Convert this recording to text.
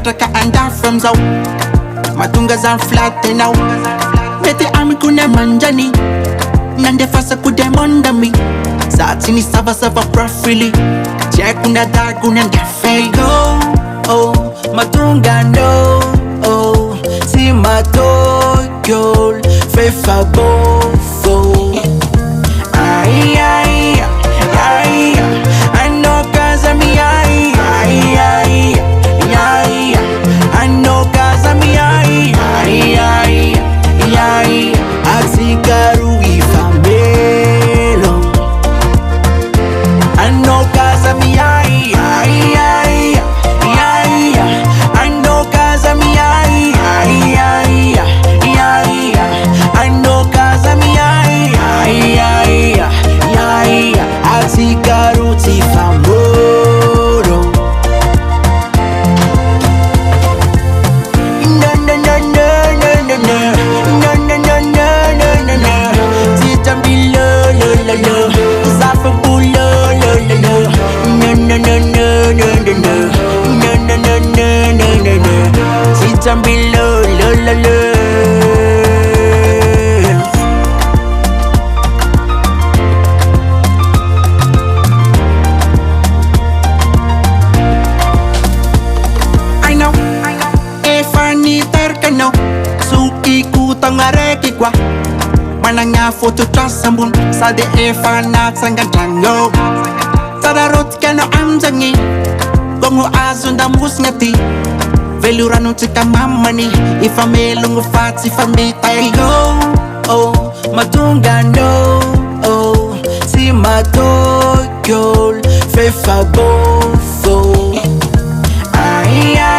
nataka anda from zao matunga za flat now Meti ami kuna manjani Nande fasa kudemonda mi Saati ni sava sava profili Check kuna dark kuna ngefe Go, oh, matunga no, oh Si matokyo, fefa bofo Ay, ay, ay, I know cause I'm ay, ay, ay, ay I know cause I'm ay, ay, ay, ay Asikaru ifamelo I know cause I'm ay, ay, ay, ay I know cause I'm ay, ay, ay, ay I know cause I'm ay, ay, ay, ay Asikaru tifamelo I know, if I need terkena Suki ku tangareki kwa Mananga foto trasambun Sade efa natsanga tango Sadarot kena amzangi Gongo azunda musngati Velurano tika mamani Ifa melungu fati fa metai go Oh, matunga no Oh, si matokyo Fefa bofo Ay, ay